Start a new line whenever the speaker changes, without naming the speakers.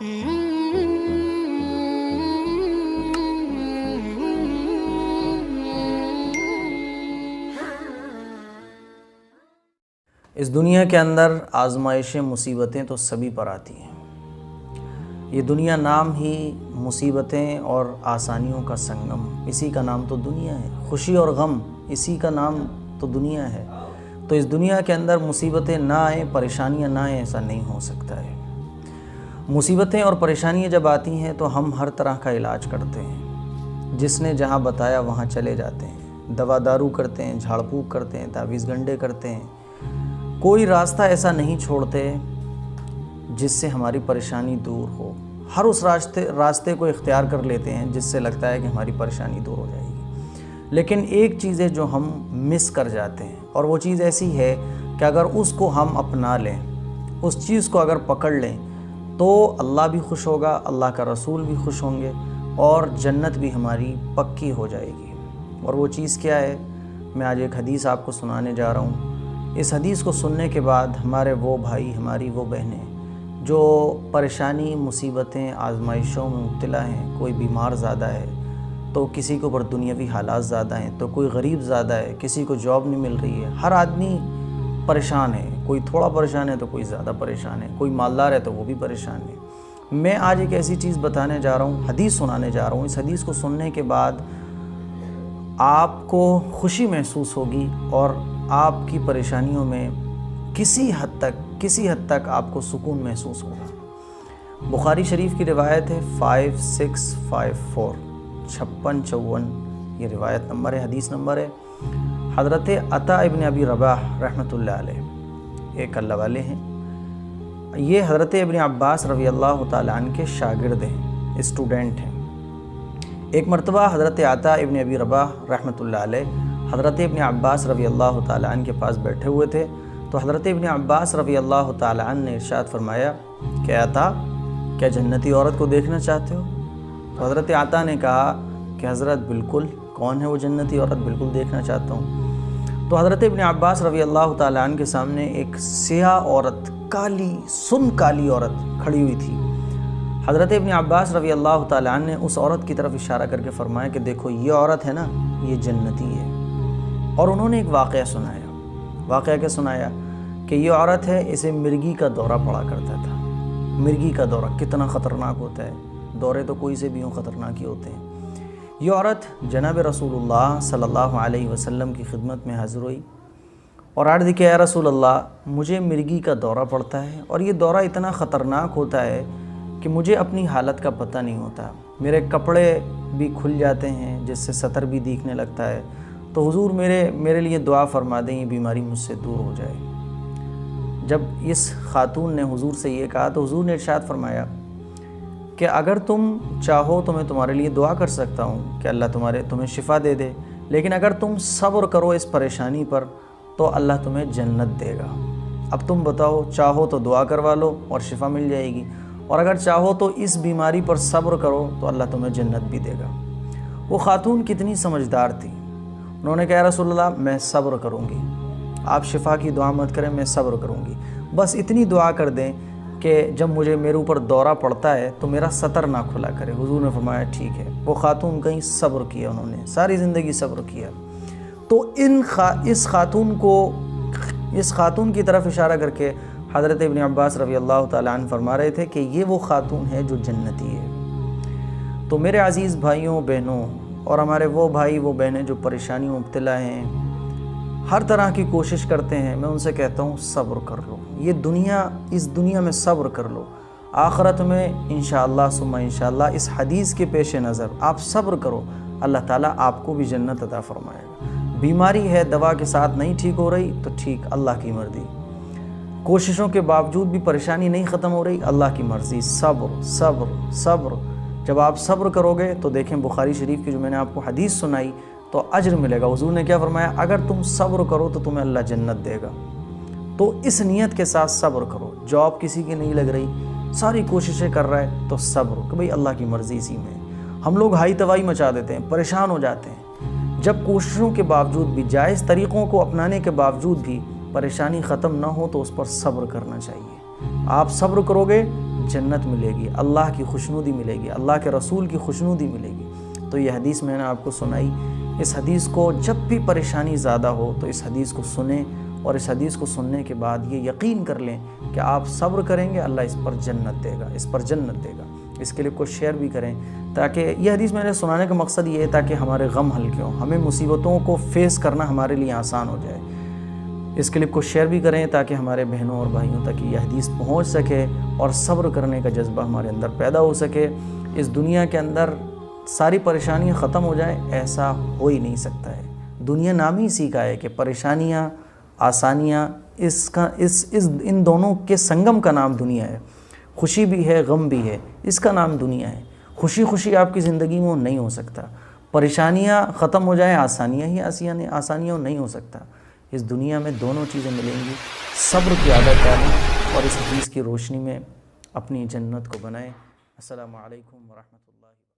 اس دنیا کے اندر آزمائشیں مصیبتیں تو سبھی پر آتی ہیں۔ یہ دنیا نام ہی مصیبتیں اور آسانیوں کا سنگم، اسی کا نام تو دنیا ہے۔ خوشی اور غم، اسی کا نام تو دنیا ہے۔ تو اس دنیا کے اندر مصیبتیں نہ آئیں، پریشانیاں نہ آئیں، ایسا نہیں ہو سکتا ہے۔ مصیبتیں اور پریشانیاں جب آتی ہیں تو ہم ہر طرح کا علاج کرتے ہیں، جس نے جہاں بتایا وہاں چلے جاتے ہیں، دوا دارو کرتے ہیں، جھاڑ پھونک کرتے ہیں، تعویذ گنڈے کرتے ہیں۔ کوئی راستہ ایسا نہیں چھوڑتے جس سے ہماری پریشانی دور ہو۔ ہر اس راستے کو اختیار کر لیتے ہیں جس سے لگتا ہے کہ ہماری پریشانی دور ہو جائے گی۔ لیکن ایک چیز ہے جو ہم مس کر جاتے ہیں، اور وہ چیز ایسی ہے کہ اگر اس کو ہم اپنا لیں، اس چیز کو اگر پکڑ لیں تو اللہ بھی خوش ہوگا، اللہ کا رسول بھی خوش ہوں گے، اور جنت بھی ہماری پکی ہو جائے گی۔ اور وہ چیز کیا ہے؟ میں آج ایک حدیث آپ کو سنانے جا رہا ہوں۔ اس حدیث کو سننے کے بعد ہمارے وہ بھائی، ہماری وہ بہنیں جو پریشانی، مصیبتیں، آزمائشوں میں مبتلا ہیں، کوئی بیمار زیادہ ہے تو کسی کے اوپر دنیاوی حالات زیادہ ہیں، تو کوئی غریب زیادہ ہے، کسی کو جاب نہیں مل رہی ہے، ہر آدمی پریشان ہے، کوئی تھوڑا پریشان ہے تو کوئی زیادہ پریشان ہے، کوئی مالدار ہے تو وہ بھی پریشان ہے۔ میں آج ایک ایسی چیز بتانے جا رہا ہوں، حدیث سنانے جا رہا ہوں۔ اس حدیث کو سننے کے بعد آپ کو خوشی محسوس ہوگی اور آپ کی پریشانیوں میں کسی حد تک آپ کو سکون محسوس ہوگا۔ بخاری شریف کی روایت ہے 5654، 5654 یہ روایت نمبر ہے، حدیث نمبر ہے۔ حضرت عطا ابن ابی رباح رحمۃ اللہ علیہ ایک اللہ والے ہیں، یہ حضرت ابن عباس رضی اللہ تعالیٰ عنہ کے شاگرد ہیں، اسٹوڈنٹ ہیں۔ ایک مرتبہ حضرت عطا ابن ابی رباح رحمۃ اللہ علیہ حضرت ابن عباس رضی اللہ تعالیٰ عنہ کے پاس بیٹھے ہوئے تھے، تو حضرت ابن عباس رضی اللہ تعالیٰ عنہ نے ارشاد فرمایا کہ عطا، کیا جنتی عورت کو دیکھنا چاہتے ہو؟ تو حضرت عطا نے کہا کہ حضرت بالکل، کون ہے وہ جنتی عورت، بالکل دیکھنا چاہتا ہوں۔ تو حضرت ابن عباس رضی اللہ تعالیٰ عنہ کے سامنے ایک سیاہ عورت، کالی عورت کھڑی ہوئی تھی۔ حضرت ابن عباس رضی اللہ تعالیٰ عنہ نے اس عورت کی طرف اشارہ کر کے فرمایا کہ دیکھو یہ عورت ہے نا، یہ جنتی ہے۔ اور انہوں نے ایک واقعہ سنایا۔ واقعہ کیا سنایا؟ کہ یہ عورت ہے، اسے مرگی کا دورہ پڑا کرتا تھا۔ مرگی کا دورہ کتنا خطرناک ہوتا ہے، دورے تو کوئی سے بھی ہوں خطرناک ہی ہوتے ہیں۔ یہ عورت جناب رسول اللہ صلی اللہ علیہ وسلم کی خدمت میں حاضر ہوئی اور عرض کیا، یا رسول اللہ، مجھے مرگی کا دورہ پڑتا ہے، اور یہ دورہ اتنا خطرناک ہوتا ہے کہ مجھے اپنی حالت کا پتہ نہیں ہوتا، میرے کپڑے بھی کھل جاتے ہیں جس سے سطر بھی دکھنے لگتا ہے، تو حضور میرے لیے دعا فرما دیں، یہ بیماری مجھ سے دور ہو جائے۔ جب اس خاتون نے حضور سے یہ کہا تو حضور نے ارشاد فرمایا کہ اگر تم چاہو تو میں تمہارے لیے دعا کر سکتا ہوں کہ اللہ تمہیں شفا دے دے، لیکن اگر تم صبر کرو اس پریشانی پر تو اللہ تمہیں جنت دے گا۔ اب تم بتاؤ، چاہو تو دعا کروا لو اور شفا مل جائے گی، اور اگر چاہو تو اس بیماری پر صبر کرو تو اللہ تمہیں جنت بھی دے گا۔ وہ خاتون کتنی سمجھدار تھی، انہوں نے کہا، یا رسول اللہ، میں صبر کروں گی، آپ شفا کی دعا مت کریں، میں صبر کروں گی، بس اتنی دعا کر دیں کہ جب میرے اوپر دورہ پڑتا ہے تو میرا سطر نہ کھلا کرے۔ حضور نے فرمایا ٹھیک ہے۔ وہ خاتون کہیں صبر کیا، انہوں نے ساری زندگی صبر کیا۔ تو اس خاتون کی طرف اشارہ کر کے حضرت ابن عباس رضی اللہ تعالیٰ عنہ فرما رہے تھے کہ یہ وہ خاتون ہے جو جنتی ہے۔ تو میرے عزیز بھائیوں بہنوں، اور ہمارے وہ بھائی وہ بہنیں جو پریشانیوں مبتلا ہیں، ہر طرح کی کوشش کرتے ہیں، میں ان سے کہتا ہوں صبر کر لو۔ اس دنیا میں صبر کر لو، آخرت میں انشاءاللہ ثم انشاءاللہ اس حدیث کے پیش نظر آپ صبر کرو، اللہ تعالیٰ آپ کو بھی جنت عطا فرمائے گا۔ بیماری ہے، دوا کے ساتھ نہیں ٹھیک ہو رہی تو ٹھیک، اللہ کی مرضی۔ کوششوں کے باوجود بھی پریشانی نہیں ختم ہو رہی، اللہ کی مرضی۔ صبر صبر صبر، جب آپ صبر کرو گے تو دیکھیں بخاری شریف کی جو میں نے آپ کو حدیث سنائی تو اجر ملے گا۔ حضور نے کیا فرمایا؟ اگر تم صبر کرو تو تمہیں اللہ جنت دے گا۔ تو اس نیت کے ساتھ صبر کرو۔ جاب کسی کی نہیں لگ رہی، ساری کوششیں کر رہا ہے تو صبر کہ بھئی اللہ کی مرضی اسی میں۔ ہم لوگ ہائی توائی مچا دیتے ہیں، پریشان ہو جاتے ہیں، جب کوششوں کے باوجود بھی، جائز طریقوں کو اپنانے کے باوجود بھی پریشانی ختم نہ ہو تو اس پر صبر کرنا چاہیے۔ آپ صبر کرو گے، جنت ملے گی، اللہ کی خوشنودی ملے گی، اللہ کے رسول کی خوشنودی ملے گی۔ تو یہ حدیث میں نے آپ کو سنائی، اس حدیث کو جب بھی پریشانی زیادہ ہو تو اس حدیث کو سنیں، اور اس حدیث کو سننے کے بعد یہ یقین کر لیں کہ آپ صبر کریں گے، اللہ اس پر جنت دے گا، اس پر جنت دے گا۔ اس کے لیے کوئی شیئر بھی کریں، تاکہ یہ حدیث میں نے سنانے کا مقصد یہ ہے تاکہ ہمارے غم ہلکے ہوں، ہمیں مصیبتوں کو فیس کرنا ہمارے لیے آسان ہو جائے۔ اس کلپ کو شیئر بھی کریں تاکہ ہمارے بہنوں اور بھائیوں تک یہ حدیث پہنچ سکے اور صبر کرنے کا جذبہ ہمارے اندر پیدا ہو سکے۔ اس دنیا کے اندر ساری پریشانیاں ختم ہو جائیں، ایسا ہو ہی نہیں سکتا ہے۔ دنیا نام ہی سیکھا ہے کہ پریشانیاں، آسانیاں، ان دونوں کے سنگم کا نام دنیا ہے۔ خوشی بھی ہے، غم بھی ہے، اس کا نام دنیا ہے۔ خوشی آپ کی زندگی میں نہیں ہو سکتا، پریشانیاں ختم ہو جائیں، آسانیاں نہیں ہو سکتا۔ اس دنیا میں دونوں چیزیں ملیں گی۔ صبر کی عادت ڈالیں اور اس حدیث کی روشنی میں اپنی جنت کو بنائیں۔ السلام علیکم ورحمۃ اللہ۔